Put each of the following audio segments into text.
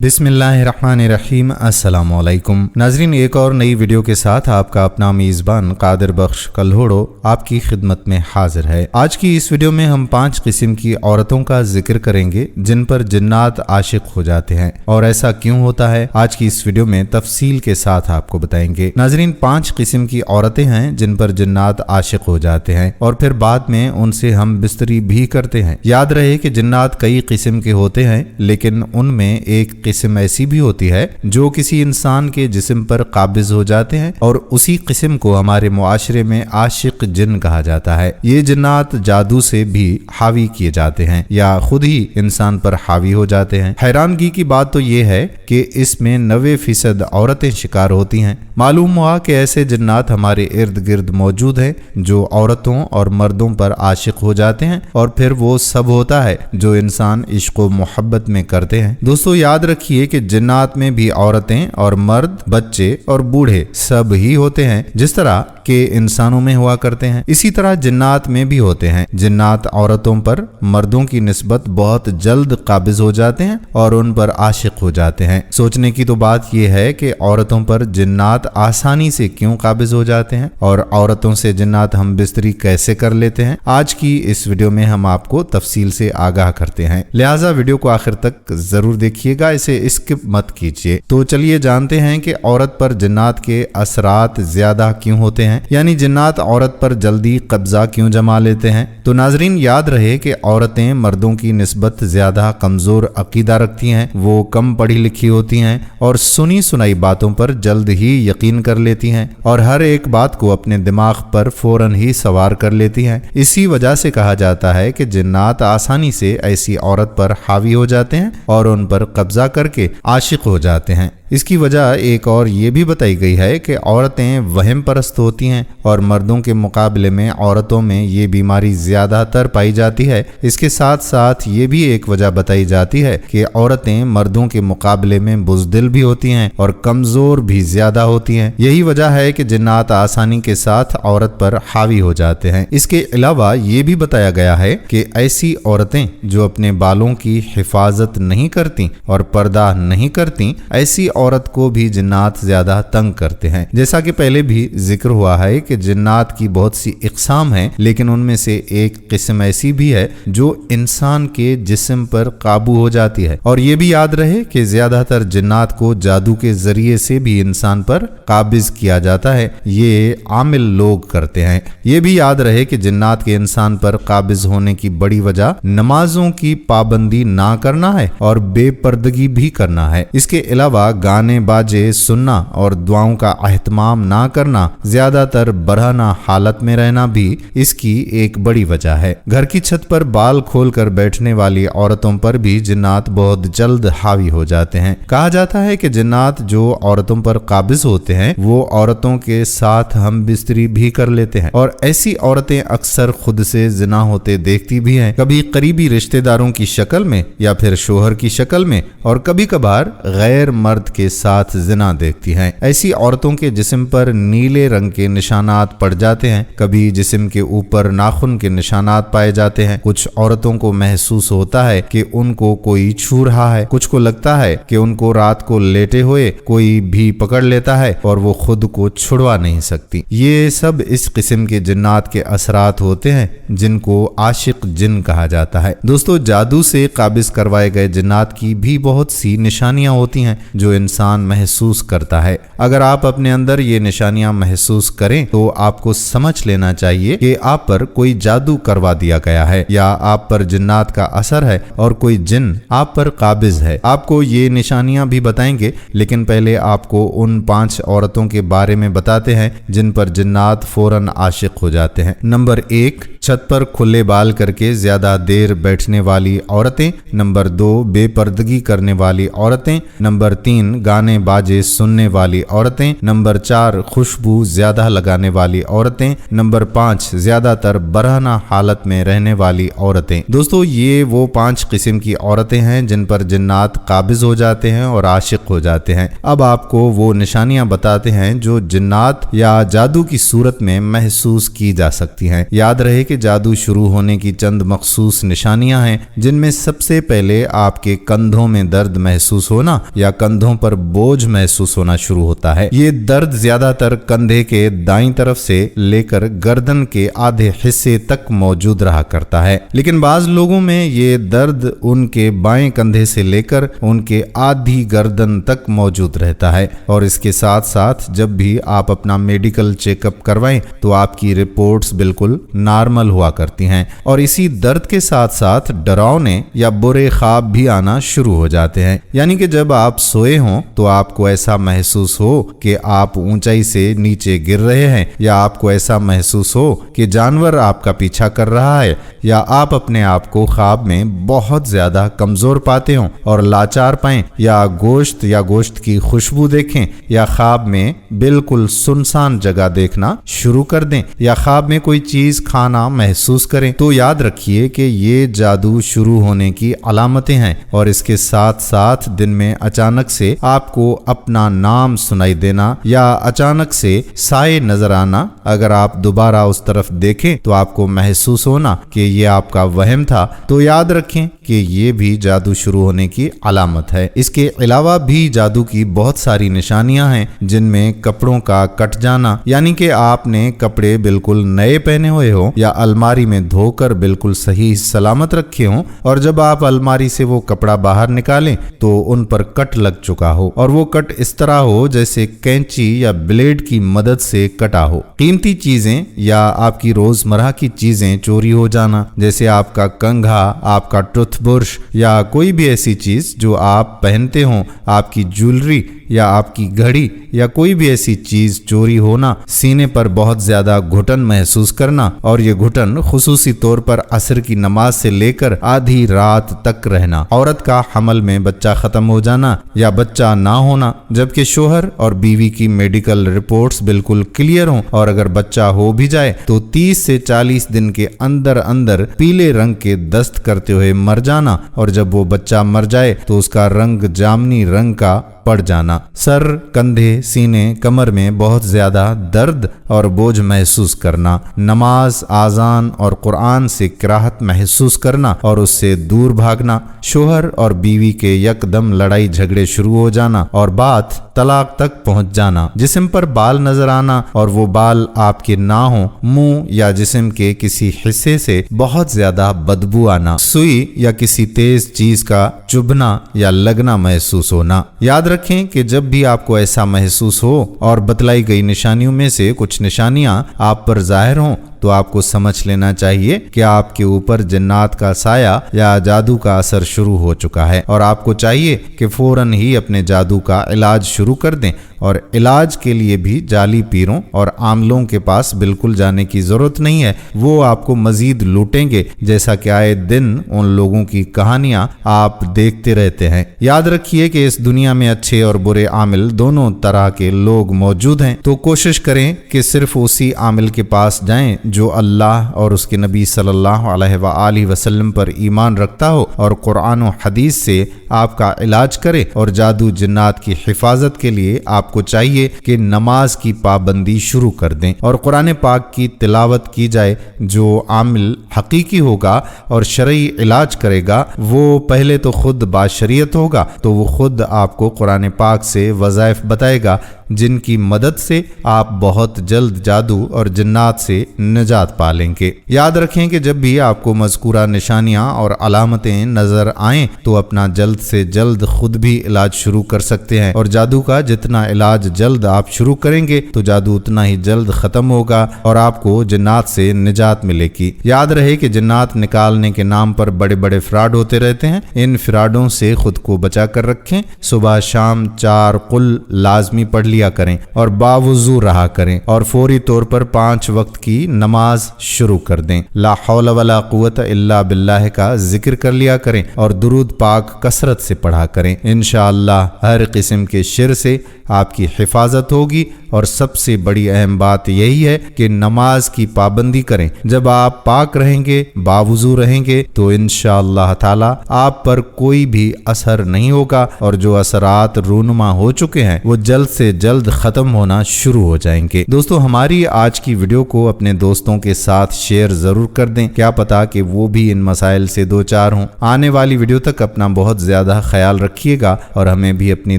बिस्मिल्लाहिर्रहमानिर्रहीम। अस्सलामुअलैकुम नाजरीन, एक और नई वीडियो के साथ आपका अपना मेज़बान कादिर बख्श कल्होड़ो आपकी खिदमत में हाजिर है। आज की इस वीडियो में हम 5 किस्म की औरतों का जिक्र करेंगे जिन पर जिन्नात आशिक हो जाते हैं, और ऐसा क्यों होता है आज की इस वीडियो में तफसील के साथ आपको बताएंगे। नाजरीन, 5 किस्म की औरतें हैं जिन पर जिन्नात आशिक हो जाते हैं और फिर बाद में उनसे हम बिस्तरी भी करते हैं। याद रहे कि जिन्नात कई किस्म के होते हैं, लेकिन उनमें एक किस्म ऐसी भी होती है जो किसी इंसान के जिस्म पर काबिज हो जाते हैं, और उसी किस्म को हमारे मुआशरे में आशिक जिन कहा जाता है। ये जिन्नात जादू से भी हावी किए जाते हैं या खुद ही इंसान पर हावी हो जाते हैं। हैरानगी की बात तो ये है कि इसमें 90% औरतें शिकार होती हैं। मालूम हुआ कि ऐसे जिन्नात हमारे इर्द गिर्द मौजूद हैं जो औरतों और मर्दों पर आशिक हो जाते हैं, और फिर वो सब होता है जो इंसान इश्क व मोहब्बत में करते हैं। दोस्तों, याद रखिए कि जिन्नात में भी औरतें और मर्द, बच्चे और बूढ़े सब ही होते हैं जिस तरह के इंसानों में हुआ करते हैं। इसी तरह जिन्नात में भी होते हैं। जिन्नात औरतों पर मर्दों की निस्बत बहुत जल्द काबिज हो जाते हैं और उन पर आशिक हो जाते हैं। सोचने की तो बात यह है कि औरतों पर जिन्नात आसानी से क्यों काबिज हो जाते हैं और औरतों से जिन्नात हम बिस्तरी कैसे कर लेते हैं। आज की इस वीडियो में हम आपको तफसील से आगाह करते हैं, लिहाजा वीडियो को आखिर तक जरूर देखिएगा, इसे स्किप मत कीजिए। तो चलिए जानते हैं कि औरत पर जिन्नात के असरात ज्यादा क्यों होते हैं, यानी जिन्नात औरत पर जल्दी कब्जा क्यों जमा लेते हैं। तो नाजरीन, याद रहे कि औरतें मर्दों की निस्बत ज्यादा कमजोर अकीदा रखती हैं, वो कम पढ़ी लिखी होती हैं और सुनी सुनाई बातों पर जल्द ही यकीन कर लेती हैं और हर एक बात को अपने दिमाग पर फौरन ही सवार कर लेती हैं। इसी वजह से कहा जाता है कि जिन्नात आसानी से ऐसी औरत पर हावी हो जाते हैं और उन पर कब्जा करके आशिक हो जाते हैं। इसकी वजह एक और ये भी बताई गई है कि औरतें वहम परस्त होती हैं और मर्दों के मुकाबले में औरतों में ये बीमारी ज्यादातर पाई जाती है। इसके साथ साथ ये भी एक वजह बताई जाती है कि औरतें मर्दों के मुकाबले में बुज़दिल भी होती हैं और कमजोर भी ज्यादा होती हैं। यही वजह है कि जिन्नात आसानी के साथ औरत पर हावी हो जाते हैं। इसके अलावा ये भी बताया गया है कि ऐसी औरतें जो अपने बालों की हिफाजत नहीं करती और पर्दा नहीं करती, ऐसी औरत को भी जिन्नात ज्यादा तंग करते हैं। जैसा कि पहले भी जिक्र हुआ है कि जिन्नात की बहुत सी इक़साम हैं, लेकिन उनमें से एक किस्म ऐसी भी है जो इंसान के जिस्म पर काबू हो जाती है। और ये भी याद रहे कि ज्यादातर जिन्नात को जादू के जरिए से भी इंसान पर काबिज किया जाता है, ये आमिल लोग करते हैं। ये भी याद रहे कि जिन्नात के इंसान पर काबिज होने की बड़ी वजह नमाजों की पाबंदी ना करना है और बेपर्दगी भी करना है। इसके अलावा गाने बाजे सुनना और दुआओं का अहतमाम ना करना, ज्यादातर बरहना हालत में रहना भी इसकी एक बड़ी वजह है। घर की छत पर बाल खोलकर बैठने वाली औरतों पर भी जिन्नात बहुत जल्द हावी हो जाते हैं। कहा जाता है कि जिन्नात जो औरतों पर काबिज होते हैं वो औरतों के साथ हम बिस्तरी भी कर लेते हैं, और ऐसी औरतें अक्सर खुद से जिना होते देखती भी हैं, कभी करीबी रिश्तेदारों की शक्ल में या फिर शोहर की शक्ल में, और कभी कभार गैर मर्द के साथ जिना देखती हैं। ऐसी औरतों के जिस्म पर नीले रंग के निशानात पड़ जाते हैं, कभी जिस्म के ऊपर नाखून के निशानात पाए जाते हैं। कुछ औरतों को महसूस होता है कि उनको कोई छू रहा है, कुछ को लगता है कि उनको रात को लेटे हुए कोई भी पकड़ लेता है और वो खुद को छुड़वा नहीं सकती। ये सब इस किस्म के जिन्नात के असरात होते हैं जिनको आशिक जिन कहा जाता है। दोस्तों, जादू से काबिज करवाए गए जिन्नात की भी बहुत सी निशानियां होती हैं जो इंसान महसूस करता है। अगर आप अपने अंदर ये निशानियां महसूस करें तो आपको समझ लेना चाहिए कि आप पर कोई जादू करवा दिया गया है या आप पर जिन्नात का असर है और कोई जिन आप पर काबिज है। आपको ये निशानियां भी बताएंगे, लेकिन पहले आपको उन 5 औरतों के बारे में बताते हैं जिन पर जिन्नात फौरन आशिक हो जाते हैं। नंबर 1, छत पर खुले बाल करके ज्यादा देर बैठने वाली औरतें। नंबर 2, बेपर्दगी करने वाली औरतें। नंबर 3, 3 गाने बाजे सुनने वाली औरतें, नंबर 4 खुशबू ज्यादा लगाने वाली औरतें, नंबर 5 ज्यादातर बरहना हालत में रहने वाली औरतें। दोस्तों ये वो 5 किस्म की औरतें हैं जिन पर जिन्नात काबिज हो जाते हैं और आशिक हो जाते हैं। अब आपको वो निशानियां बताते हैं जो जिन्नात या जादू की सूरत में महसूस की जा सकती हैं। याद रहे कि जादू शुरू होने की चंद मखसूस निशानियां हैं, जिनमें सबसे पहले आपके कंधों में दर्द महसूस होना या कंधों पर बोझ महसूस होना शुरू होता है। ये दर्द ज्यादातर कंधे के दाईं तरफ से लेकर गर्दन के आधे हिस्से तक मौजूद रहा करता है, लेकिन बाज लोगों में ये दर्द उनके बाएं कंधे से लेकर उनके आधी गर्दन तक मौजूद रहता है। और इसके साथ साथ जब भी आप अपना मेडिकल चेकअप करवाएं तो आपकी रिपोर्ट्स बिल्कुल नॉर्मल हुआ करती हैं। और इसी दर्द के साथ साथ डरावने या बुरे ख्वाब भी आना शुरू हो जाते हैं। यानी कि जब आप सोए हों तो आपको ऐसा महसूस हो कि आप ऊंचाई से नीचे गिर रहे हैं, या आपको ऐसा महसूस हो कि जानवर आपका पीछा कर रहा है, या आप अपने आप को ख्वाब में बहुत ज्यादा कमजोर पाते हो और लाचार पाएं, या गोश्त की खुशबू देखें, या ख्वाब में बिल्कुल सुनसान जगह देखना शुरू कर दें, या ख्वाब में कोई चीज खाना महसूस करें, तो याद रखिए कि ये जादू शुरू होने की अलामतें हैं। और इसके साथ साथ दिन में अचानक से आपको अपना नाम सुनाई देना या अचानक से साए नजर आना, अगर आप दोबारा उस तरफ देखें तो आपको महसूस होना कि ये आपका वहम था, तो याद रखें कि ये भी जादू शुरू होने की अलामत है। इसके अलावा भी जादू की बहुत सारी निशानियां हैं, जिनमें कपड़ों का कट जाना, यानी कि आपने कपड़े बिल्कुल नए पहने हुए हो या अलमारी में धोकर बिल्कुल सही सलामत रखे हो, और जब आप अलमारी से वो कपड़ा बाहर निकालें तो उन पर कट लग चुका हो, और वो कट इस तरह हो जैसे कैंची या ब्लेड की मदद से कटा हो। कीमती चीजें या आपकी रोजमर्रा की चीजें चोरी हो जाना, जैसे आपका कंघा, आपका टूथब्रश या कोई भी ऐसी चीज जो आप पहनते हो, आपकी ज्वेलरी या आपकी घड़ी या कोई भी ऐसी चीज चोरी होना, सीने पर बहुत ज्यादा घुटन महसूस करना, और ये घुटन खुसूसी तौर पर असर की नमाज से लेकर आधी रात तक रहना, औरत का हमल में बच्चा खत्म हो जाना या बच्चा ना होना, जबकि शोहर और बीवी की मेडिकल रिपोर्ट्स बिल्कुल क्लियर हों, और अगर बच्चा हो भी जाए तो 30 से 40 दिन के अंदर अंदर पीले रंग के दस्त करते हुए मर जाना, और जब वो बच्चा मर जाए तो उसका रंग जामनी रंग का पड़ जाना, सर, कंधे, सीने, कमर में बहुत ज्यादा दर्द और बोझ महसूस करना, नमाज, आजान और कुरान से किराहत महसूस करना और उससे दूर भागना, शोहर और बीवी के यकदम लड़ाई झगड़े शुरू हो जाना और बात तलाक तक पहुंच जाना, जिस्म पर बाल नजर आना और वो बाल आपके ना हो, मुंह या जिस्म के किसी हिस्से से बहुत ज्यादा बदबू आना, सुई या किसी तेज चीज का चुभना या लगना महसूस होना। याद रखें कि जब भी आपको ऐसा महसूस हो और बतलाई गई निशानियों में से कुछ निशानियां आप पर जाहिर हों तो आपको समझ लेना चाहिए कि आपके ऊपर जिन्नात का साया या जादू का असर शुरू हो चुका है, और आपको चाहिए कि फौरन ही अपने जादू का इलाज शुरू कर दें। और इलाज के लिए भी जाली पीरों और आमलों के पास बिल्कुल जाने की जरूरत नहीं है, वो आपको मजीद लूटेंगे, जैसा कि आए दिन उन लोगों की कहानियां आप देखते रहते हैं। याद रखिए कि इस दुनिया में अच्छे और बुरे आमिल दोनों तरह के लोग मौजूद हैं, तो कोशिश करें कि सिर्फ उसी आमिल के पास जाएं जो अल्लाह और उसके नबी सल्लल्लाहु अलैहि वसल्लम पर ईमान रखता हो और कुरान और हदीस से आपका इलाज करे। और जादू जिन्नात की हिफाजत के लिए आपको चाहिए कि नमाज की पाबंदी शुरू कर दें और कुरान पाक की तिलावत की जाए। जो आमिल हकीकी होगा और शरई इलाज करेगा वो पहले तो खुद बाशरीयत होगा, तो वो खुद आपको कुरान पाक से वज़ाइफ बताएगा जिनकी मदद से आप बहुत जल्द जादू और जिन्नात से निजात पा लेंगे। याद रखें कि जब भी आपको मज़कूरा निशानियां और अलामतें नजर आएं तो अपना जल्द से जल्द खुद भी इलाज शुरू कर सकते हैं, और जादू का जितना इलाज जल्द आप शुरू करेंगे तो जादू उतना ही जल्द खत्म होगा और आपको जिन्नात से निजात मिलेगी। याद रहे कि जिन्नात निकालने के नाम पर बड़े बड़े फ्रॉड होते रहते हैं, इन फ्रॉडों से खुद को बचा कर रखें। सुबह शाम 4 कुल लाजमी पढ़ लिया करें और बावुजू रहा करें, और फौरी तौर पर 5 वक्त की नमाज نماز شروع کر دیں۔ لا حول ولا قوت الا باللہ کا ذکر کر لیا کریں اور درود پاک کثرت سے پڑھا کریں۔ انشاءاللہ ہر قسم کے شر سے آپ کی حفاظت ہوگی، اور سب سے بڑی اہم بات یہی ہے کہ نماز کی پابندی کریں۔ جب آپ پاک رہیں گے، باوضو رہیں گے، تو انشاءاللہ تعالی آپ پر کوئی بھی اثر نہیں ہوگا، اور جو اثرات رونما ہو چکے ہیں وہ جلد سے جلد ختم ہونا شروع ہو جائیں گے۔ دوستو ہماری آج کی ویڈیو کو اپنے دوستوں کے ساتھ شیئر ضرور کر دیں، کیا پتا کہ وہ بھی ان مسائل سے دوچار ہوں۔ آنے والی ویڈیو تک اپنا بہت زیادہ خیال رکھیے گا، اور ہمیں بھی اپنی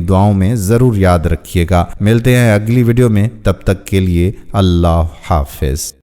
دعاؤں میں ضرور یاد رکھیے گا۔ ملتے ہیں اگلی ویڈیو میں، تب تک کے لیے اللہ حافظ۔